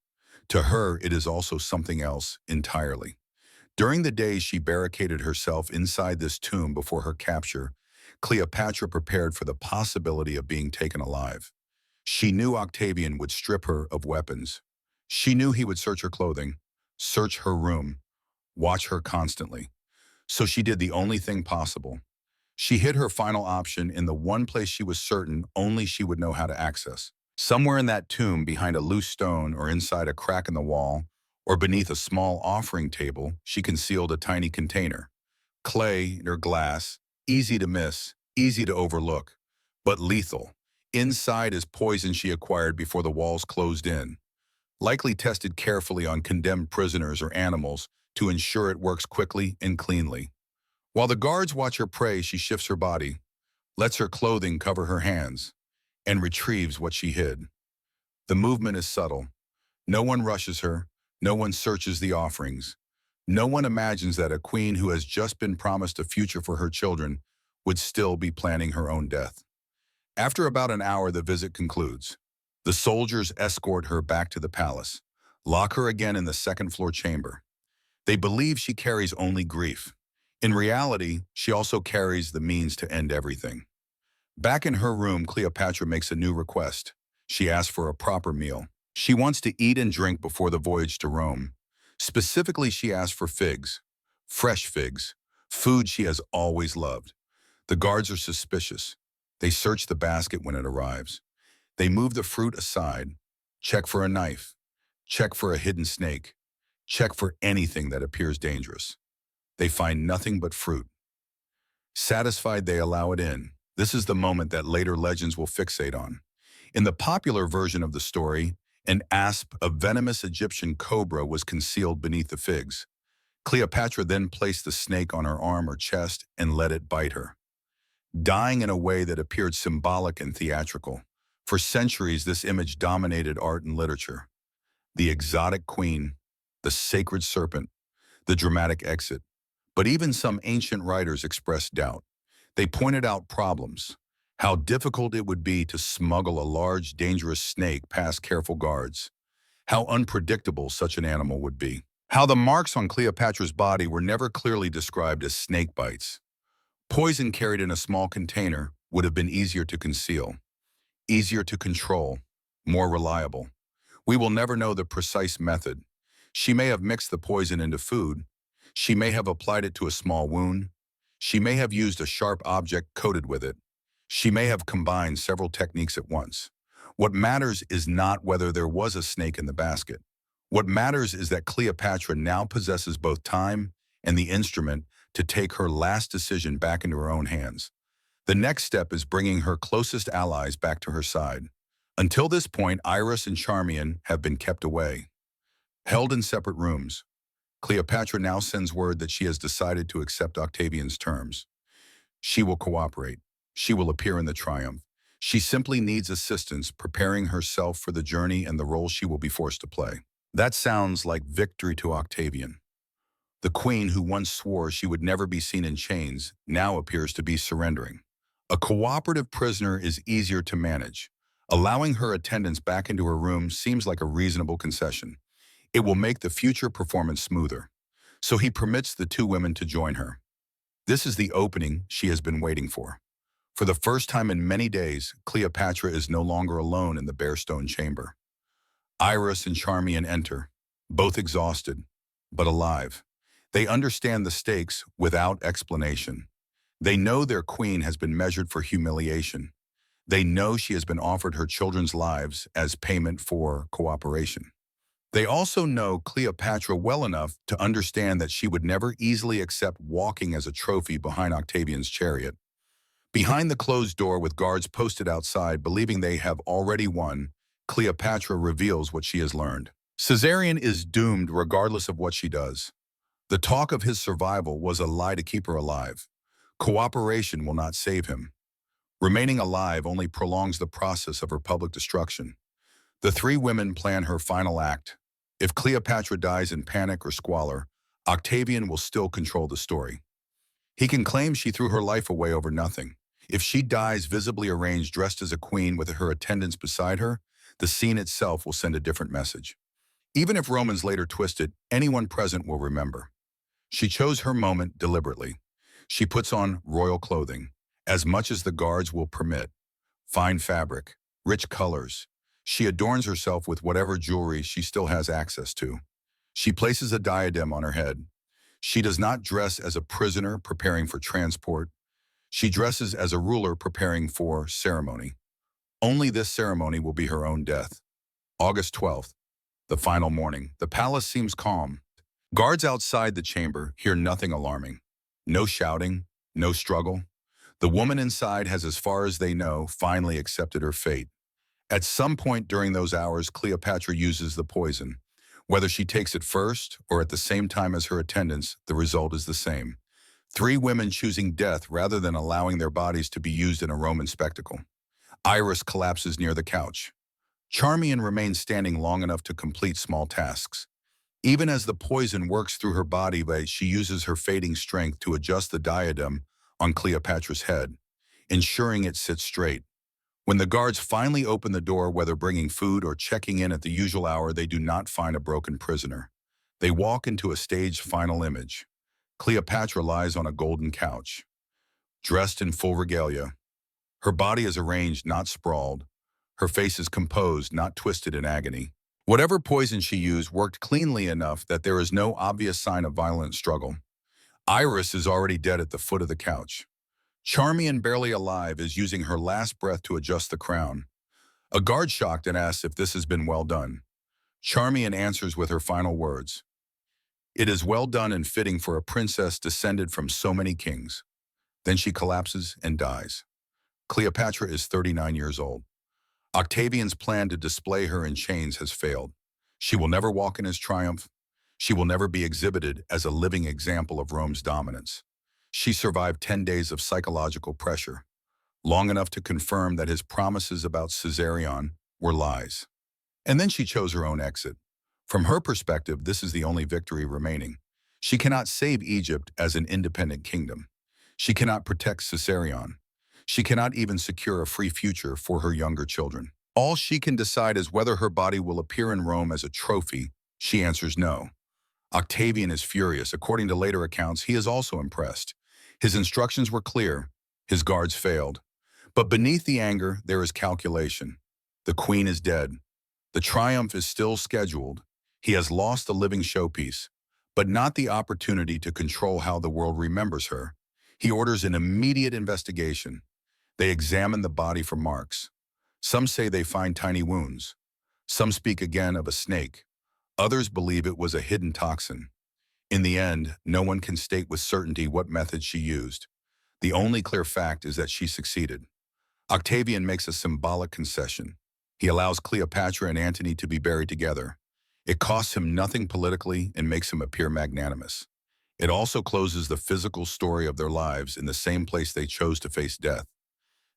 To her, it is also something else entirely. During the days she barricaded herself inside this tomb before her capture, Cleopatra prepared for the possibility of being taken alive. She knew Octavian would strip her of weapons. She knew he would search her clothing, search her room, watch her constantly. So she did the only thing possible. She hid her final option in the one place she was certain only she would know how to access. Somewhere in that tomb, behind a loose stone or inside a crack in the wall, or beneath a small offering table, she concealed a tiny container. Clay or glass, easy to miss, easy to overlook, but lethal. Inside is poison she acquired before the walls closed in, likely tested carefully on condemned prisoners or animals to ensure it works quickly and cleanly. While the guards watch her pray, she shifts her body, lets her clothing cover her hands, and retrieves what she hid. The movement is subtle. No one rushes her. No one searches the offerings. No one imagines that a queen who has just been promised a future for her children would still be planning her own death. After about an hour, the visit concludes. The soldiers escort her back to the palace, lock her again in the second-floor chamber. They believe she carries only grief. In reality, she also carries the means to end everything. Back in her room, Cleopatra makes a new request. She asks for a proper meal. She wants to eat and drink before the voyage to Rome. Specifically, she asks for figs, fresh figs, food she has always loved. The guards are suspicious. They search the basket when it arrives. They move the fruit aside, check for a knife, check for a hidden snake, check for anything that appears dangerous. They find nothing but fruit. Satisfied, they allow it in. This is the moment that later legends will fixate on. In the popular version of the story, an asp, a venomous Egyptian cobra, was concealed beneath the figs. Cleopatra then placed the snake on her arm or chest and let it bite her, dying in a way that appeared symbolic and theatrical. For centuries, this image dominated art and literature. The exotic queen, the sacred serpent, the dramatic exit. But even some ancient writers expressed doubt. They pointed out problems, how difficult it would be to smuggle a large, dangerous snake past careful guards, how unpredictable such an animal would be, how the marks on Cleopatra's body were never clearly described as snake bites. Poison carried in a small container would have been easier to conceal, easier to control, more reliable. We will never know the precise method. She may have mixed the poison into food. She may have applied it to a small wound. She may have used a sharp object coated with it. She may have combined several techniques at once. What matters is not whether there was a snake in the basket. What matters is that Cleopatra now possesses both time and the instrument to take her last decision back into her own hands. The next step is bringing her closest allies back to her side. Until this point, Iris and Charmian have been kept away, held in separate rooms. Cleopatra now sends word that she has decided to accept Octavian's terms. She will cooperate. She will appear in the triumph. She simply needs assistance preparing herself for the journey and the role she will be forced to play. That sounds like victory to Octavian. The queen who once swore she would never be seen in chains now appears to be surrendering. A cooperative prisoner is easier to manage. Allowing her attendants back into her room seems like a reasonable concession. It will make the future performance smoother. So he permits the two women to join her. This is the opening she has been waiting for. For the first time in many days, Cleopatra is no longer alone in the bare stone chamber. Iris and Charmian enter, both exhausted, but alive. They understand the stakes without explanation. They know their queen has been measured for humiliation. They know she has been offered her children's lives as payment for cooperation. They also know Cleopatra well enough to understand that she would never easily accept walking as a trophy behind Octavian's chariot. Behind the closed door with guards posted outside, believing they have already won, Cleopatra reveals what she has learned. Caesarion is doomed regardless of what she does. The talk of his survival was a lie to keep her alive. Cooperation will not save him. Remaining alive only prolongs the process of her public destruction. The three women plan her final act. If Cleopatra dies in panic or squalor, Octavian will still control the story. He can claim she threw her life away over nothing. If she dies visibly arranged dressed as a queen with her attendants beside her, the scene itself will send a different message. Even if Romans later twist it, anyone present will remember. She chose her moment deliberately. She puts on royal clothing, as much as the guards will permit. Fine fabric, rich colors. She adorns herself with whatever jewelry she still has access to. She places a diadem on her head. She does not dress as a prisoner preparing for transport. She dresses as a ruler preparing for ceremony. Only this ceremony will be her own death. August 12th, the final morning. The palace seems calm. Guards outside the chamber hear nothing alarming. No shouting, no struggle. The woman inside has, as far as they know, finally accepted her fate. At some point during those hours, Cleopatra uses the poison. Whether she takes it first or at the same time as her attendants, the result is the same. Three women choosing death rather than allowing their bodies to be used in a Roman spectacle. Iris collapses near the couch. Charmian remains standing long enough to complete small tasks. Even as the poison works through her body, she uses her fading strength to adjust the diadem on Cleopatra's head, ensuring it sits straight. When the guards finally open the door, whether bringing food or checking in at the usual hour, they do not find a broken prisoner. They walk into a staged final image. Cleopatra lies on a golden couch, dressed in full regalia. Her body is arranged, not sprawled. Her face is composed, not twisted in agony. Whatever poison she used worked cleanly enough that there is no obvious sign of violent struggle. Iris is already dead at the foot of the couch. Charmian, barely alive, is using her last breath to adjust the crown. A guard shocked and asks if this has been well done. Charmian answers with her final words. It is well done and fitting for a princess descended from so many kings. Then she collapses and dies. Cleopatra is 39 years old. Octavian's plan to display her in chains has failed. She will never walk in his triumph. She will never be exhibited as a living example of Rome's dominance. She survived 10 days of psychological pressure, long enough to confirm that his promises about Caesarion were lies. And then she chose her own exit. From her perspective, this is the only victory remaining. She cannot save Egypt as an independent kingdom. She cannot protect Caesarion. She cannot even secure a free future for her younger children. All she can decide is whether her body will appear in Rome as a trophy. She answers no. Octavian is furious. According to later accounts, he is also impressed. His instructions were clear. His guards failed. But beneath the anger, there is calculation. The queen is dead. The triumph is still scheduled. He has lost the living showpiece, but not the opportunity to control how the world remembers her. He orders an immediate investigation. They examine the body for marks. Some say they find tiny wounds. Some speak again of a snake. Others believe it was a hidden toxin. In the end, no one can state with certainty what method she used. The only clear fact is that she succeeded. Octavian makes a symbolic concession. He allows Cleopatra and Antony to be buried together. It costs him nothing politically and makes him appear magnanimous. It also closes the physical story of their lives in the same place they chose to face death.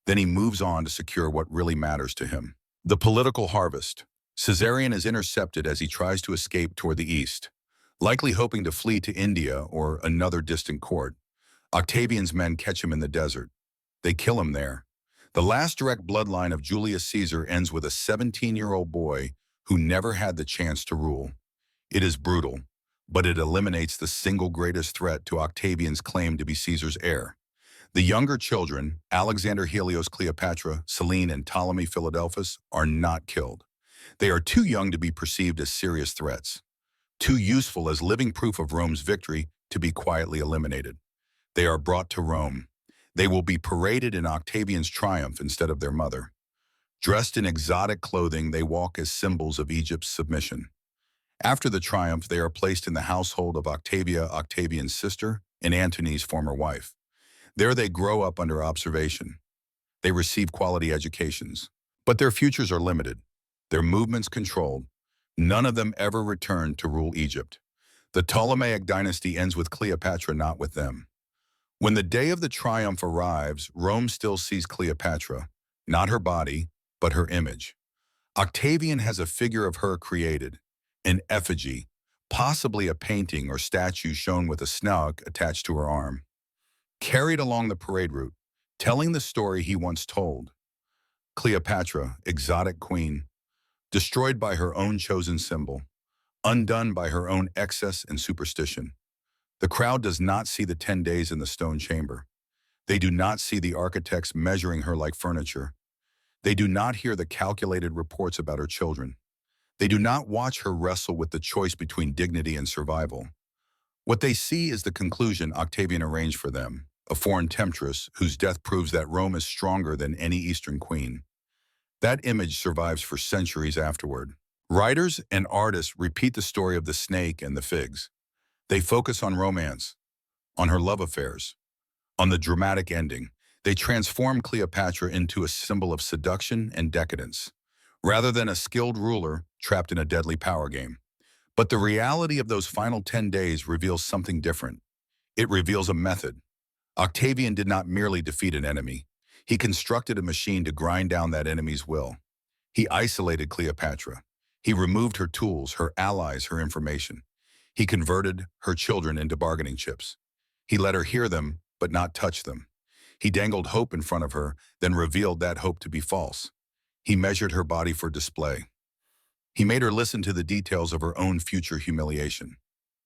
Then he moves on to secure what really matters to him. The political harvest. Caesarion is intercepted as he tries to escape toward the east, likely hoping to flee to India or another distant court. Octavian's men catch him in the desert. They kill him there. The last direct bloodline of Julius Caesar ends with a 17-year-old boy who never had the chance to rule. It is brutal, but it eliminates the single greatest threat to Octavian's claim to be Caesar's heir. The younger children, Alexander Helios Cleopatra, Selene, and Ptolemy Philadelphus, are not killed. They are too young to be perceived as serious threats, too useful as living proof of Rome's victory to be quietly eliminated. They are brought to Rome. They will be paraded in Octavian's triumph instead of their mother. Dressed in exotic clothing, they walk as symbols of Egypt's submission. After the triumph, they are placed in the household of Octavia, Octavian's sister, and Antony's former wife. There they grow up under observation. They receive quality educations. But their futures are limited, their movements controlled. None of them ever return to rule Egypt. The Ptolemaic dynasty ends with Cleopatra, not with them. When the day of the triumph arrives, Rome still sees Cleopatra, not her body, but her image. Octavian has a figure of her created, an effigy, possibly a painting or statue shown with a snug attached to her arm. carried along the parade route, telling the story he once told. Cleopatra, exotic queen, destroyed by her own chosen symbol, undone by her own excess and superstition. The crowd does not see the 10 days in the stone chamber. They do not see the architects measuring her like furniture. They do not hear the calculated reports about her children. They do not watch her wrestle with the choice between dignity and survival. What they see is the conclusion Octavian arranged for them, a foreign temptress whose death proves that Rome is stronger than any Eastern queen. That image survives for centuries afterward. Writers and artists repeat the story of the snake and the figs. They focus on romance, on her love affairs, on the dramatic ending. They transform Cleopatra into a symbol of seduction and decadence, rather than a skilled ruler trapped in a deadly power game. But the reality of those final 10 days reveals something different. It reveals a method. Octavian did not merely defeat an enemy. He constructed a machine to grind down that enemy's will. He isolated Cleopatra. He removed her tools, her allies, her information. He converted her children into bargaining chips. He let her hear them, but not touch them. He dangled hope in front of her, then revealed that hope to be false. He measured her body for display. He made her listen to the details of her own future humiliation.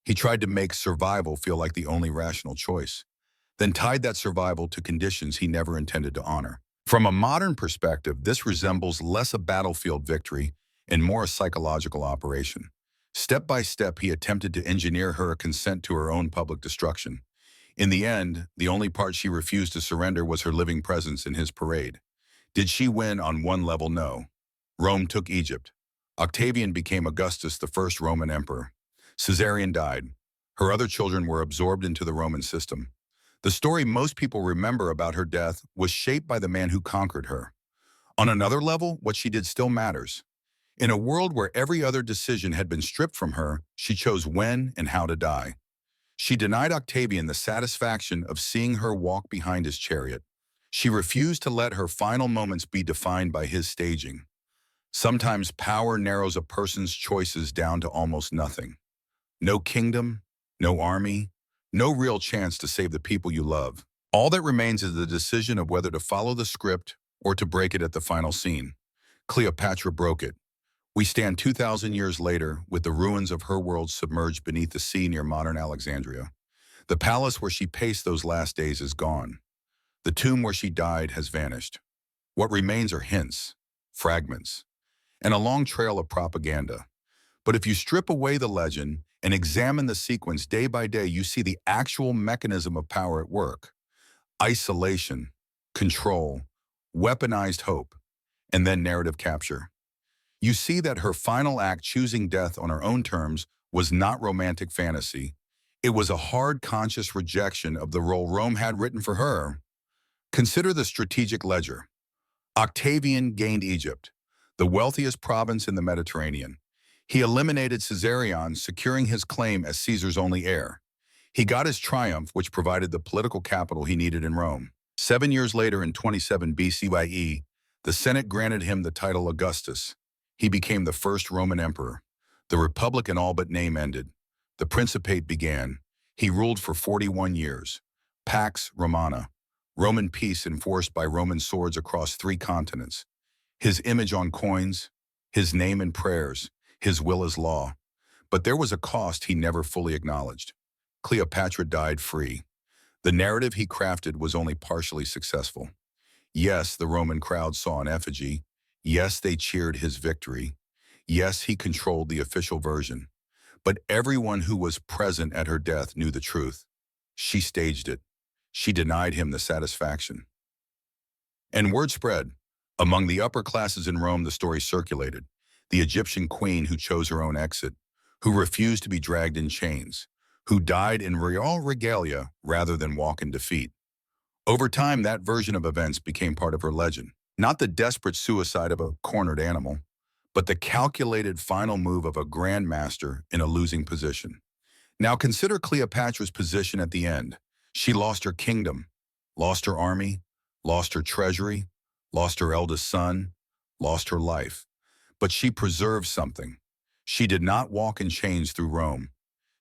He tried to make survival feel like the only rational choice, then tied that survival to conditions he never intended to honor. From a modern perspective, this resembles less a battlefield victory and more a psychological operation. Step by step, he attempted to engineer her a consent to her own public destruction. In the end, the only part she refused to surrender was her living presence in his parade. Did she win? On one level, no. Rome took Egypt. Octavian became Augustus, the first Roman emperor. Caesarion died. Her other children were absorbed into the Roman system. The story most people remember about her death was shaped by the man who conquered her. On another level, what she did still matters. In a world where every other decision had been stripped from her, she chose when and how to die. She denied Octavian the satisfaction of seeing her walk behind his chariot. She refused to let her final moments be defined by his staging. Sometimes power narrows a person's choices down to almost nothing. No kingdom, no army, no real chance to save the people you love. All that remains is the decision of whether to follow the script or to break it at the final scene. Cleopatra broke it. We stand 2,000 years later with the ruins of her world submerged beneath the sea near modern Alexandria. The palace where she paced those last days is gone. The tomb where she died has vanished. What remains are hints, fragments, and a long trail of propaganda. But if you strip away the legend and examine the sequence day by day, you see the actual mechanism of power at work. Isolation, control, weaponized hope, and then narrative capture. You see that her final act, choosing death on her own terms, was not romantic fantasy. It was a hard, conscious rejection of the role Rome had written for her. Consider the strategic ledger. Octavian gained Egypt, the wealthiest province in the Mediterranean. He eliminated Caesarion, securing his claim as Caesar's only heir. He got his triumph, which provided the political capital he needed in Rome. 7 years later, in 27 BCYE, the Senate granted him the title Augustus. He became the first Roman emperor. The republic in all but name ended. The Principate began. He ruled for 41 years. Pax Romana, Roman peace enforced by Roman swords across 3 continents. His image on coins, his name in prayers, his will as law. But there was a cost he never fully acknowledged. Cleopatra died free. The narrative he crafted was only partially successful. Yes, the Roman crowd saw an effigy. Yes, they cheered his victory. Yes, he controlled the official version. But everyone who was present at her death knew the truth. She staged it. She denied him the satisfaction. And word spread. Among the upper classes in Rome, the story circulated. The Egyptian queen who chose her own exit, who refused to be dragged in chains, who died in royal regalia rather than walk in defeat. Over time, that version of events became part of her legend. Not the desperate suicide of a cornered animal, but the calculated final move of a grandmaster in a losing position. Now consider Cleopatra's position at the end. She lost her kingdom, lost her army, lost her treasury, lost her eldest son, lost her life. But she preserved something. She did not walk in chains through Rome.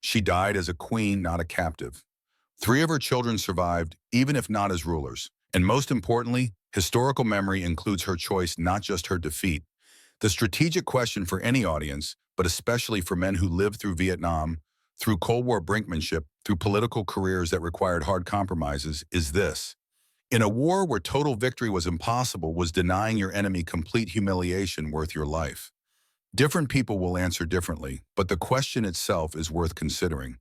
She died as a queen, not a captive. Three of her children survived, even if not as rulers. And most importantly, historical memory includes her choice, not just her defeat. The strategic question for any audience, but especially for men who lived through Vietnam, through Cold War brinkmanship, through political careers that required hard compromises, is this. In a war where total victory was impossible, was denying your enemy complete humiliation worth your life? Different people will answer differently, but the question itself is worth considering.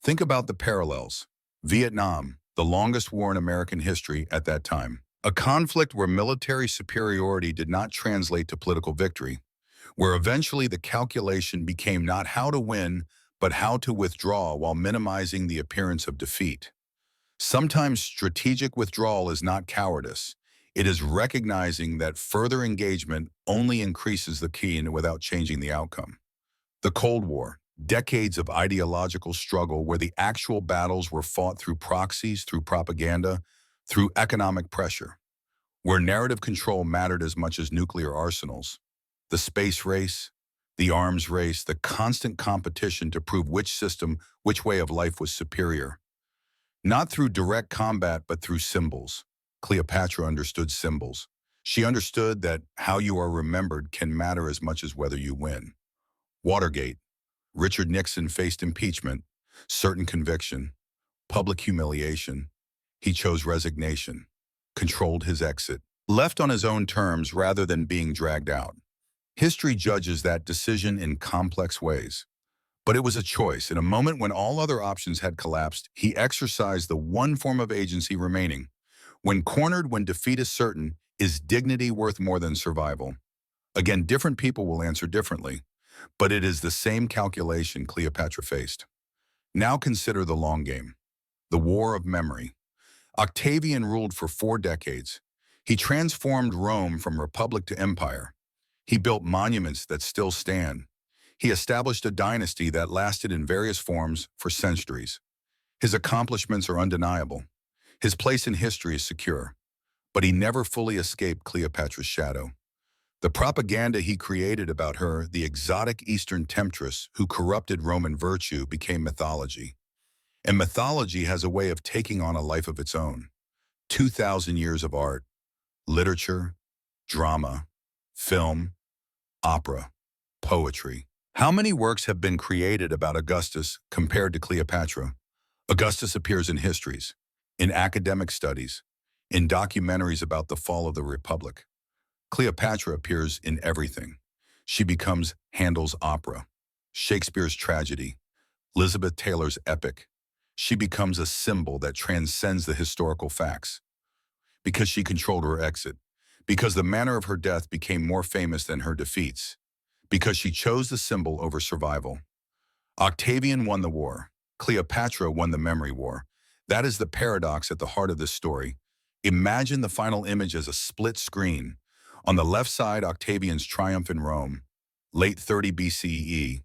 Think about the parallels. Vietnam, the longest war in American history at that time. A conflict where military superiority did not translate to political victory, where eventually the calculation became not how to win, but how to withdraw while minimizing the appearance of defeat. Sometimes strategic withdrawal is not cowardice. It is recognizing that further engagement only increases the key without changing the outcome. The Cold War, decades of ideological struggle where the actual battles were fought through proxies, through propaganda, through economic pressure, where narrative control mattered as much as nuclear arsenals. The space race, the arms race, the constant competition to prove which system, which way of life was superior. Not through direct combat, but through symbols. Cleopatra understood symbols. She understood that how you are remembered can matter as much as whether you win. Watergate. Richard Nixon faced impeachment, certain conviction, public humiliation. He chose resignation, controlled his exit, left on his own terms rather than being dragged out. History judges that decision in complex ways. But it was a choice. In a moment when all other options had collapsed, he exercised the one form of agency remaining. When cornered, when defeat is certain, is dignity worth more than survival? Again, different people will answer differently, but it is the same calculation Cleopatra faced. Now consider the long game, the war of memory. Octavian ruled for 4 decades. He transformed Rome from republic to empire. He built monuments that still stand. He established a dynasty that lasted in various forms for centuries. His accomplishments are undeniable. His place in history is secure. But he never fully escaped Cleopatra's shadow. The propaganda he created about her, the exotic Eastern temptress who corrupted Roman virtue, became mythology. And mythology has a way of taking on a life of its own. 2,000 years of art, literature, drama, film, opera, poetry. How many works have been created about Augustus compared to Cleopatra? Augustus appears in histories, in academic studies, in documentaries about the fall of the Republic. Cleopatra appears in everything. She becomes Handel's opera, Shakespeare's tragedy, Elizabeth Taylor's epic. She becomes a symbol that transcends the historical facts. Because she controlled her exit, because the manner of her death became more famous than her defeats, because she chose the symbol over survival. Octavian won the war. Cleopatra won the memory war. That is the paradox at the heart of this story. Imagine the final image as a split screen. On the left side, Octavian's triumph in Rome, late 30 BCE,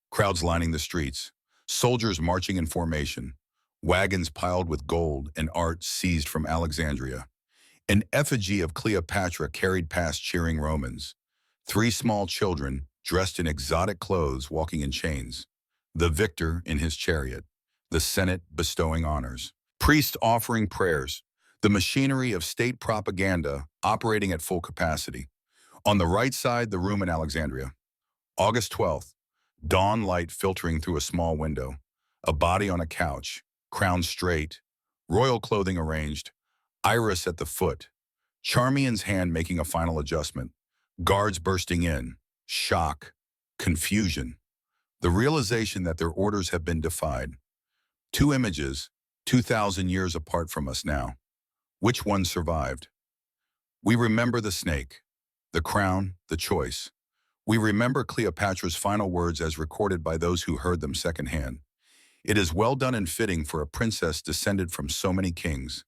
crowds lining the streets, soldiers marching in formation, wagons piled with gold and art seized from Alexandria. An effigy of Cleopatra carried past cheering Romans. 3 small children, dressed in exotic clothes, walking in chains. The victor in his chariot. The Senate bestowing honors. Priests offering prayers. The machinery of state propaganda operating at full capacity. On the right side, the room in Alexandria. August 12th, dawn light filtering through a small window. A body on a couch, crowned straight, royal clothing arranged, Iris at the foot. Charmian's hand making a final adjustment. Guards bursting in. Shock. Confusion. The realization that their orders have been defied. 2 images, 2,000 years apart from us now. Which one survived? We remember the snake, the crown, the choice. We remember Cleopatra's final words as recorded by those who heard them secondhand. It is well done and fitting for a princess descended from so many kings.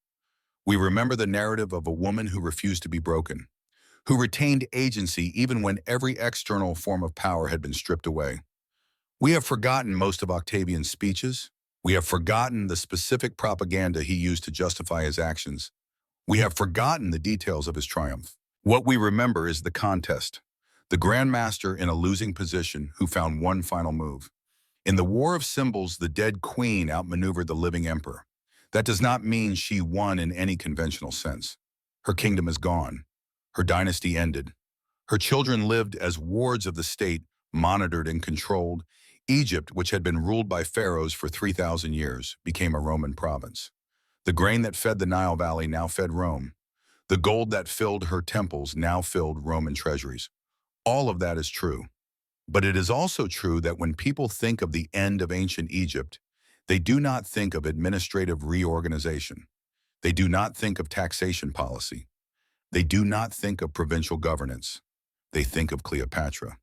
We remember the narrative of a woman who refused to be broken, who retained agency even when every external form of power had been stripped away. We have forgotten most of Octavian's speeches. We have forgotten the specific propaganda he used to justify his actions. We have forgotten the details of his triumph. What we remember is the contest, the grandmaster in a losing position who found one final move. In the war of symbols, the dead queen outmaneuvered the living emperor. That does not mean she won in any conventional sense. Her kingdom is gone. Her dynasty ended. Her children lived as wards of the state, monitored and controlled. Egypt, which had been ruled by pharaohs for 3,000 years, became a Roman province. The grain that fed the Nile Valley now fed Rome. The gold that filled her temples now filled Roman treasuries. All of that is true. But it is also true that when people think of the end of ancient Egypt, they do not think of administrative reorganization. They do not think of taxation policy. They do not think of provincial governance. They think of Cleopatra.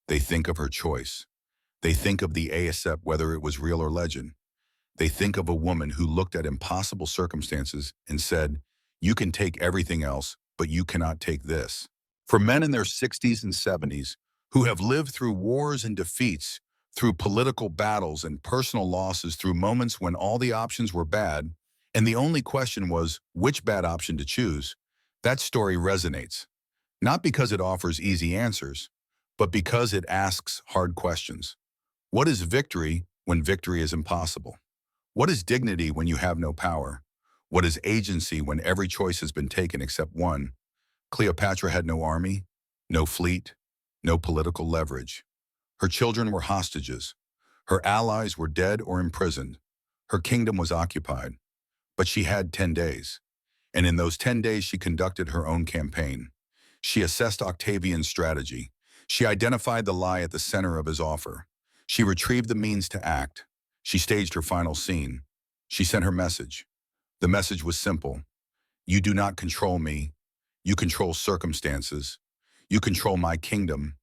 They think of her choice. They think of the Aesop, whether it was real or legend. They think of a woman who looked at impossible circumstances and said, "You can take everything else, but you cannot take this." For men in their 60s and 70s, who have lived through wars and defeats, through political battles and personal losses, through moments when all the options were bad, and the only question was which bad option to choose, that story resonates. Not because it offers easy answers, but because it asks hard questions. What is victory when victory is impossible? What is dignity when you have no power? What is agency when every choice has been taken except one? Cleopatra had no army, no fleet, no political leverage. Her children were hostages. Her allies were dead or imprisoned. Her kingdom was occupied. But she had 10 days. And in those 10 days, she conducted her own campaign. She assessed Octavian's strategy. She identified the lie at the center of his offer. She retrieved the means to act. She staged her final scene. She sent her message. The message was simple. You do not control me. You control circumstances. You control my kingdom.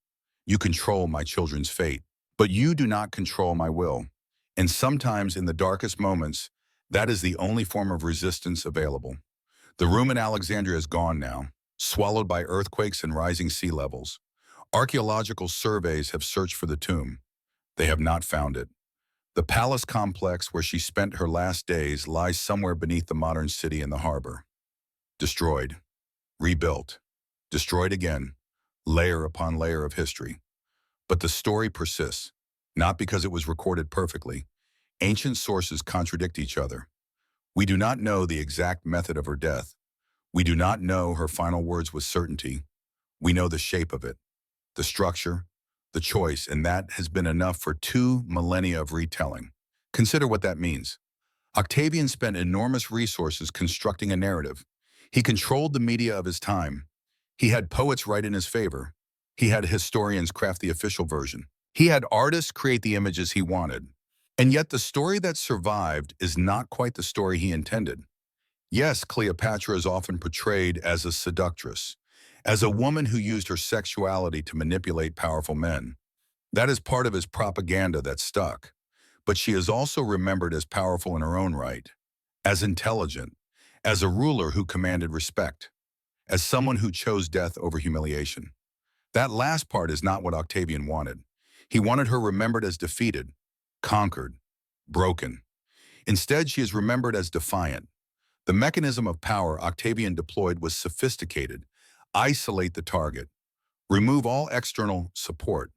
You control my children's fate. But you do not control my will. And sometimes in the darkest moments, that is the only form of resistance available. The room in Alexandria is gone now, swallowed by earthquakes and rising sea levels. Archaeological surveys have searched for the tomb. They have not found it. The palace complex where she spent her last days lies somewhere beneath the modern city in the harbor. Destroyed, rebuilt, destroyed again, layer upon layer of history. But the story persists, not because it was recorded perfectly. Ancient sources contradict each other. We do not know the exact method of her death. We do not know her final words with certainty. We know the shape of it, the structure, the choice, and that has been enough for 2 millennia of retelling. Consider what that means. Octavian spent enormous resources constructing a narrative. He controlled the media of his time. He had poets write in his favor. He had historians craft the official version. He had artists create the images he wanted. And yet the story that survived is not quite the story he intended. Yes, Cleopatra is often portrayed as a seductress, as a woman who used her sexuality to manipulate powerful men. That is part of his propaganda that stuck. But she is also remembered as powerful in her own right, as intelligent, as a ruler who commanded respect, as someone who chose death over humiliation. That last part is not what Octavian wanted. He wanted her remembered as defeated, conquered, broken. Instead, she is remembered as defiant. The mechanism of power Octavian deployed was sophisticated. Isolate the target. Remove all external support.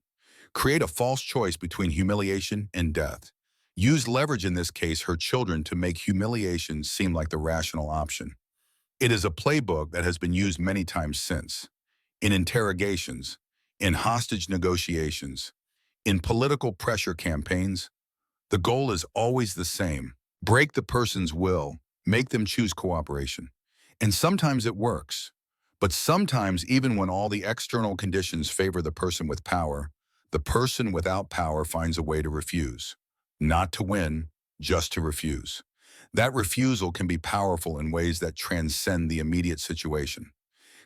Create a false choice between humiliation and death. Use leverage, in this case her children, to make humiliation seem like the rational option. It is a playbook that has been used many times since. In interrogations, in hostage negotiations, in political pressure campaigns. The goal is always the same. Break the person's will. Make them choose cooperation. And sometimes it works. But sometimes, even when all the external conditions favor the person with power, the person without power finds a way to refuse. Not to win, just to refuse. That refusal can be powerful in ways that transcend the immediate situation.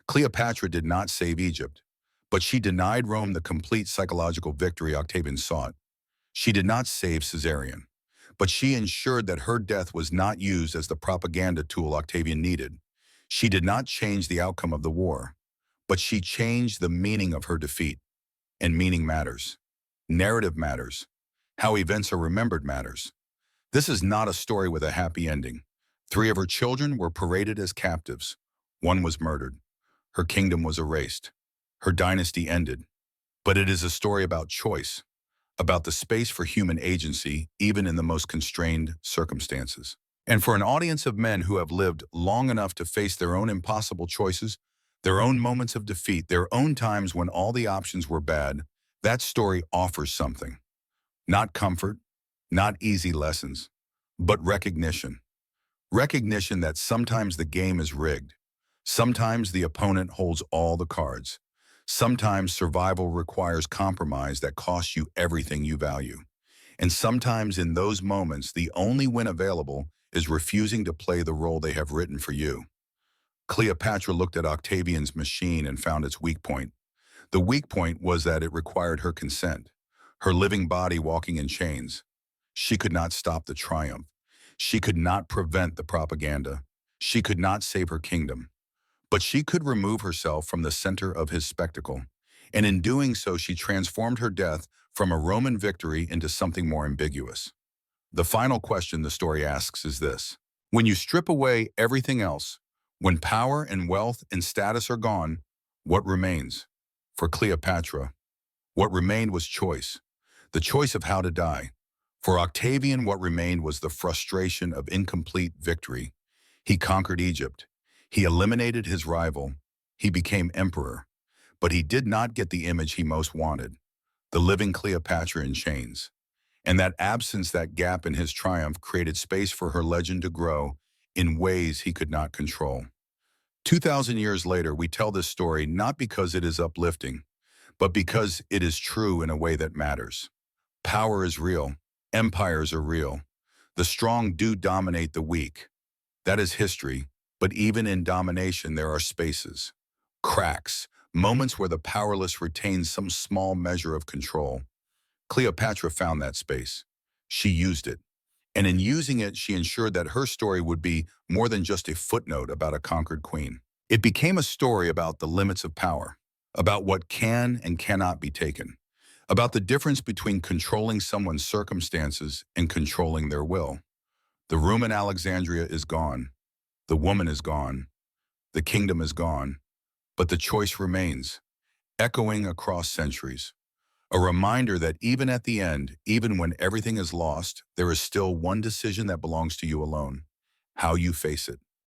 Cleopatra did not save Egypt, but she denied Rome the complete psychological victory Octavian sought. She did not save Caesarion, but she ensured that her death was not used as the propaganda tool Octavian needed. She did not change the outcome of the war, but she changed the meaning of her defeat. And meaning matters. Narrative matters. How events are remembered matters. This is not a story with a happy ending. 3 of her children were paraded as captives. 1 was murdered. Her kingdom was erased. Her dynasty ended. But it is a story about choice, about the space for human agency, even in the most constrained circumstances. And for an audience of men who have lived long enough to face their own impossible choices, their own moments of defeat, their own times when all the options were bad, that story offers something. Not comfort, not easy lessons, but recognition. Recognition that sometimes the game is rigged. Sometimes the opponent holds all the cards. Sometimes survival requires compromise that costs you everything you value. And sometimes in those moments, the only win available is refusing to play the role they have written for you. Cleopatra looked at Octavian's machine and found its weak point. The weak point was that it required her consent, her living body walking in chains. She could not stop the triumph. She could not prevent the propaganda. She could not save her kingdom. But she could remove herself from the center of his spectacle. And in doing so, she transformed her death from a Roman victory into something more ambiguous. The final question the story asks is this: when you strip away everything else, when power and wealth and status are gone, what remains? For Cleopatra, what remained was choice, the choice of how to die. For Octavian, what remained was the frustration of incomplete victory. He conquered Egypt. He eliminated his rival. He became emperor. But he did not get the image he most wanted, the living Cleopatra in chains. And that absence, that gap in his triumph, created space for her legend to grow in ways he could not control. 2,000 years later, we tell this story not because it is uplifting, but because it is true in a way that matters. Power is real. Empires are real. The strong do dominate the weak. That is history. But even in domination, there are spaces, cracks, moments where the powerless retain some small measure of control. Cleopatra found that space. She used it. And in using it, she ensured that her story would be more than just a footnote about a conquered queen. It became a story about the limits of power, about what can and cannot be taken, about the difference between controlling someone's circumstances and controlling their will. The room in Alexandria is gone. The woman is gone. The kingdom is gone. But the choice remains, echoing across centuries. A reminder that even at the end, even when everything is lost, there is still one decision that belongs to you alone: how you face it.